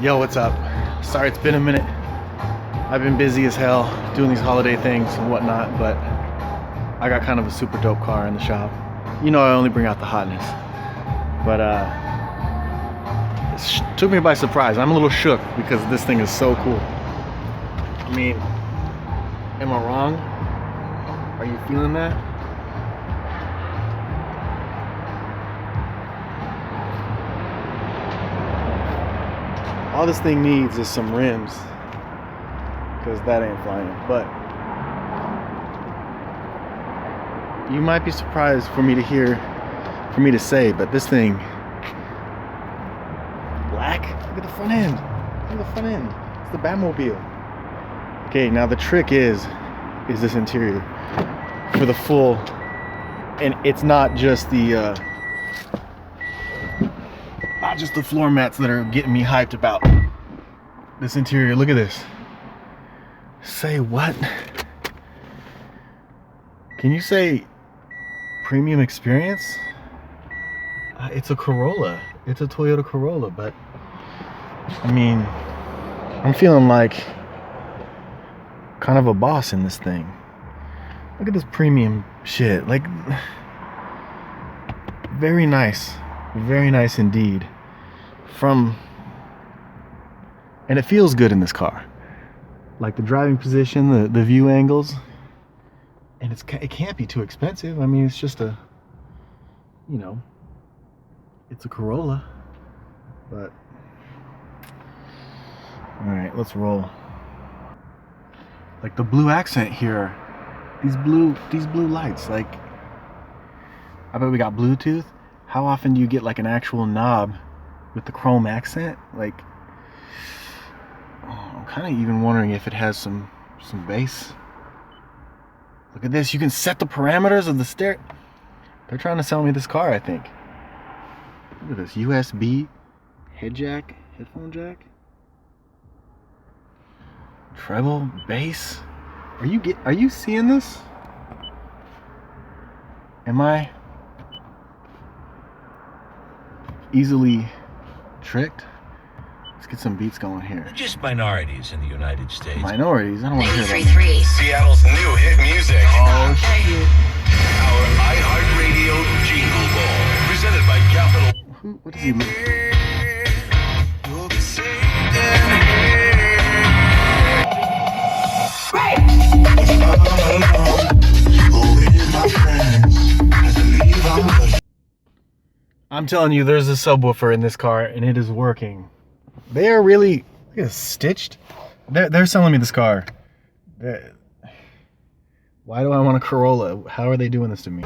Yo, what's up? Sorry it's been a minute. I've been busy as hell doing these holiday things and whatnot, but I got kind of a super dope car in the shop. You know I only bring out the hotness. But it took me by surprise. I'm a little shook because this thing is so cool. I mean, am I wrong? Are you feeling that? All this thing needs is some rims, because that ain't flying. But you might be surprised for me to say, but this thing, black. Look at the front end. Look at the front end. It's the Batmobile. Okay, now the trick is this interior for the full, and it's not just the floor mats that are getting me hyped about this interior. Look at this. Say what? Can you say premium experience? It's a Corolla. It's a Toyota Corolla, but I mean, I'm feeling like kind of a boss in this thing. Look at this premium shit. Like, very nice indeed. And it feels good in this car. Like the driving position, the view angles, and it can't be too expensive. I mean, it's just a, you know, it's a Corolla. But all right, let's roll. Like the blue accent here, these blue lights. Like, I bet we got Bluetooth. How often do you get like an actual knob with the chrome accent? Like, I'm kind of even wondering if it has some bass. Look at this. You can set the parameters of the stereo. They're trying to sell me this car, I think. Look at this. USB head jack, headphone jack, treble, bass. Are you seeing this? Am I easily tricked? Let's get some beats going here. Just minorities in the United States. Minorities? I don't want to hear that. Seattle's new hit music. Oh shit. Our iHeartRadio Jingle Ball. Presented by Capital. What does he mean? I'm telling you, there's a subwoofer in this car and it is working. They are really, look at this, stitched. They're selling me this car. Why do I want a Corolla? How are they doing this to me?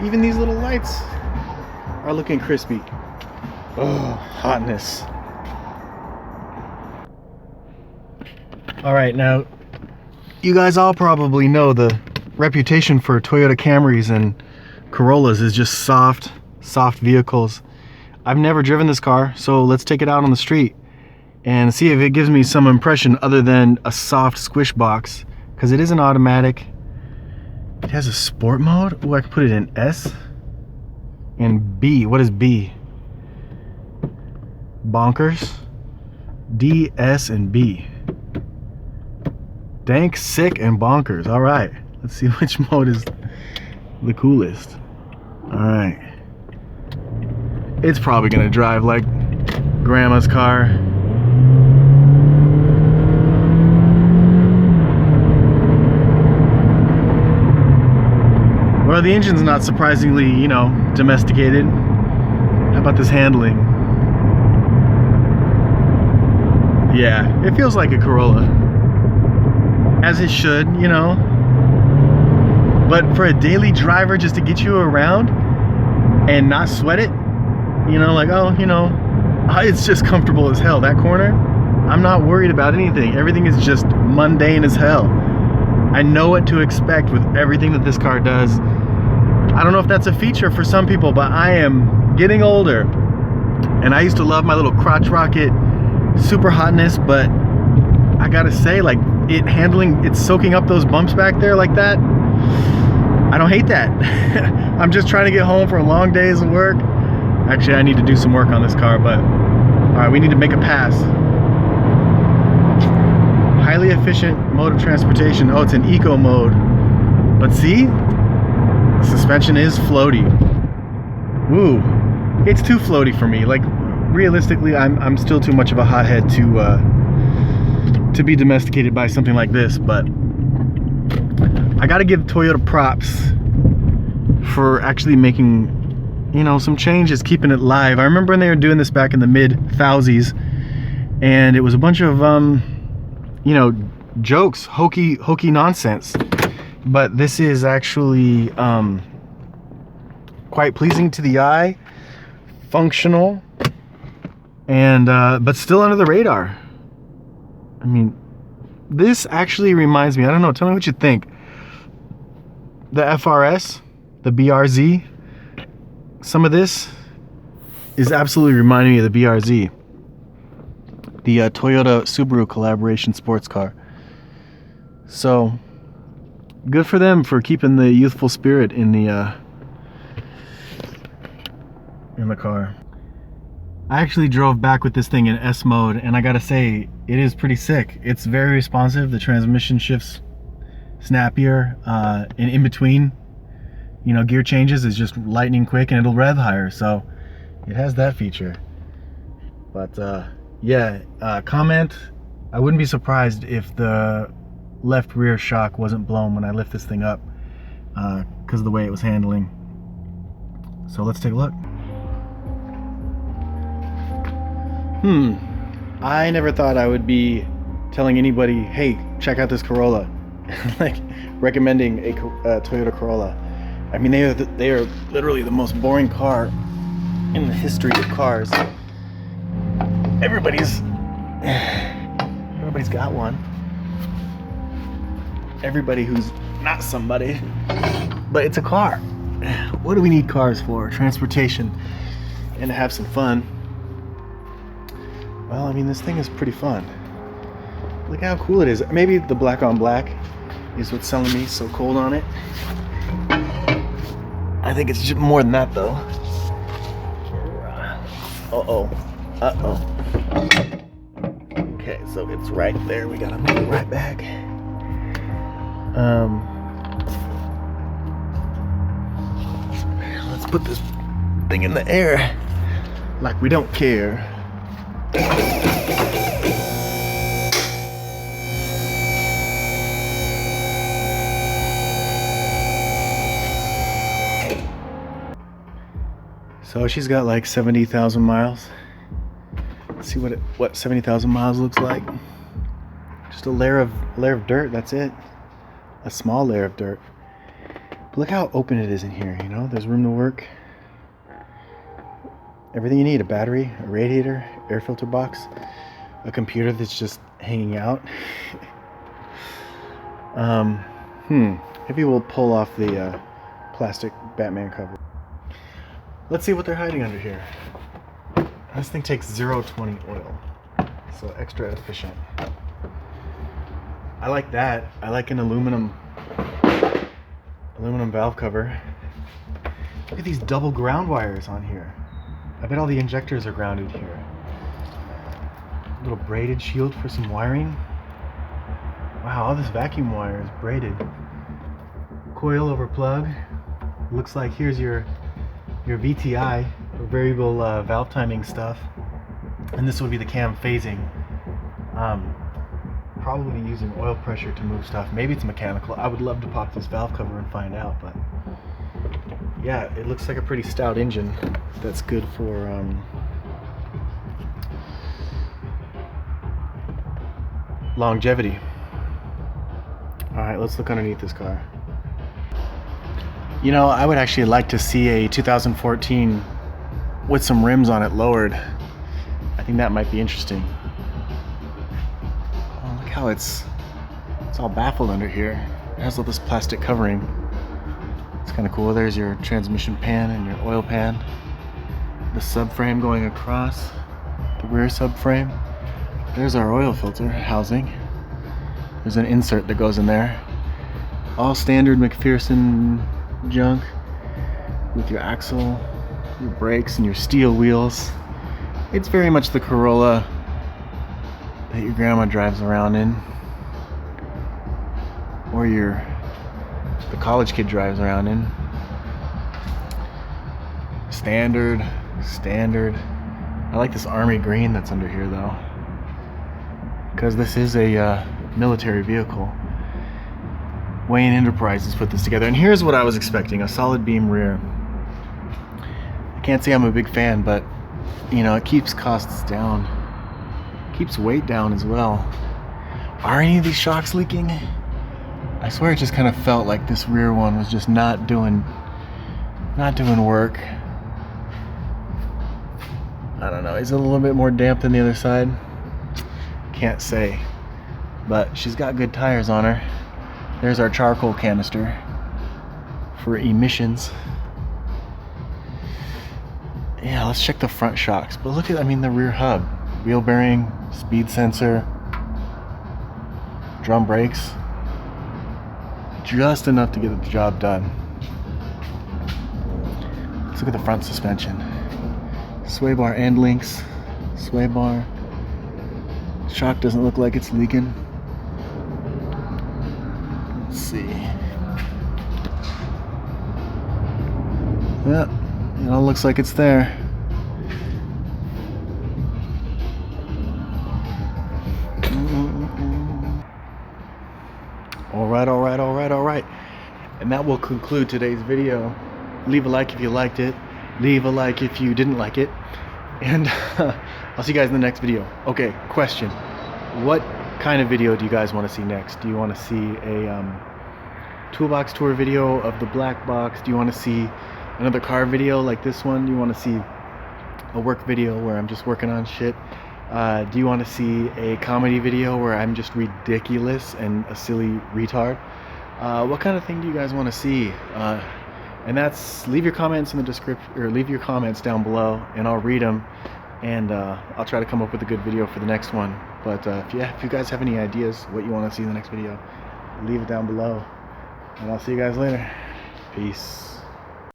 Even these little lights are looking crispy. Oh, hotness. All right, now, you guys all probably know the reputation for Toyota Camrys and Corollas is just soft vehicles. I've never driven this car, so let's take it out on the street and see if it gives me some impression other than a soft squish box, because it is an automatic. It has a sport mode. Oh, I can put it in S and B. What is B? Bonkers. D, S, and B. Dank, sick, and bonkers. All right, let's see which mode is the coolest. All right. It's probably gonna drive like grandma's car. Well, the engine's not surprisingly, you know, domesticated. How about this handling? Yeah, it feels like a Corolla. As it should, you know. But for a daily driver, just to get you around and not sweat it, you know, like, oh, you know, it's just comfortable as hell. That corner, I'm not worried about anything. Everything is just mundane as hell. I know what to expect with everything that this car does. I don't know if that's a feature for some people, but I am getting older. And I used to love my little crotch rocket super hotness, but I gotta say, like, it's soaking up those bumps back there like that. I don't hate that. I'm just trying to get home from long days of work. Actually, I need to do some work on this car, but Alright, we need to make a pass. Highly efficient mode of transportation. Oh, it's in eco mode. But see? The suspension is floaty. Ooh. It's too floaty for me. Like, realistically, I'm still too much of a hothead to be domesticated by something like this, but I gotta give Toyota props for actually making, you know, some changes, keeping it live. I remember when they were doing this back in the mid-thousands, and it was a bunch of you know, jokes, hokey nonsense. But this is actually quite pleasing to the eye, functional, and but still under the radar. I mean, this actually reminds me, I don't know, tell me what you think. The FRS, the BRZ, some of this is absolutely reminding me of the BRZ. The Toyota Subaru collaboration sports car. So, good for them for keeping the youthful spirit in the car. I actually drove back with this thing in S mode, and I gotta say, it is pretty sick. It's very responsive. The transmission shifts snappier, and in between, you know, gear changes is just lightning quick, and it'll rev higher. So it has that feature. But yeah, comment. I wouldn't be surprised if the left rear shock wasn't blown when I lift this thing up, because of the way it was handling. So let's take a look. I never thought I would be telling anybody, hey, check out this Corolla. Like, recommending a Toyota Corolla. I mean, they are literally the most boring car in the history of cars. Everybody's got one. Everybody who's not somebody. But it's a car. What do we need cars for? Transportation. And to have some fun. Well, I mean, this thing is pretty fun. Look how cool it is. Maybe the black on black is what's selling me so cold on it. I think it's just more than that, though. Okay, so it's right there. We gotta move it right back. Let's put this thing in the air like we don't care. So she's got like 70,000 miles. Let's see what 70,000 miles looks like. Just a layer of dirt, that's it. A small layer of dirt. But look how open it is in here, you know? There's room to work. Everything you need, a battery, a radiator, air filter box, a computer that's just hanging out. Maybe we'll pull off the plastic Batman cover. Let's see what they're hiding under here. This thing takes 0.20 oil, so extra efficient. I like that. I like an aluminum valve cover. Look at these double ground wires on here. I bet all the injectors are grounded here. A little braided shield for some wiring. Wow, all this vacuum wire is braided. Coil over plug. Looks like here's your VTI, or variable valve timing stuff. And this would be the cam phasing. Probably using oil pressure to move stuff. Maybe it's mechanical. I would love to pop this valve cover and find out, but yeah, it looks like a pretty stout engine that's good for longevity. Alright, let's look underneath this car. You know, I would actually like to see a 2014 with some rims on it lowered. I think that might be interesting. Oh, look how it's all baffled under here. It has all this plastic covering. It's kind of cool. There's your transmission pan and your oil pan. The subframe going across, the rear subframe. There's our oil filter housing. There's an insert that goes in there. All standard McPherson junk with your axle, your brakes, and your steel wheels. It's very much the Corolla that your grandma drives around in, or the college kid drives around in. Standard. I like this army green that's under here though, because this is a military vehicle. Wayne Enterprises put this together, and here's what I was expecting: a solid beam rear. I can't say I'm a big fan, but you know, it keeps costs down, keeps weight down as well. Are any of these shocks leaking? I swear it just kind of felt like this rear one was just not doing work. I don't know, is it a little bit more damp than the other side? Can't say, but she's got good tires on her. There's our charcoal canister for emissions. Yeah, let's check the front shocks. But look at, I mean, the rear hub. Wheel bearing, speed sensor, drum brakes. Just enough to get the job done. Let's look at the front suspension. Sway bar end links. Sway bar. Shock doesn't look like it's leaking. Let's see. Yeah, it all looks like it's there. All right. And that will conclude today's video. Leave a like if you liked it. Leave a like if you didn't like it. And I'll see you guys in the next video. Okay, question. What kind of video do you guys want to see next? Do you want to see a toolbox tour video of the black box? Do you want to see another car video like this one? Do you want to see a work video where I'm just working on shit? Do you want to see a comedy video where I'm just ridiculous and a silly retard? What kind of thing do you guys want to see? And that's, leave your comments in the description, or leave your comments down below, and I'll read them, and I'll try to come up with a good video for the next one. But if you guys have any ideas what you want to see in the next video, leave it down below, and I'll see you guys later. Peace.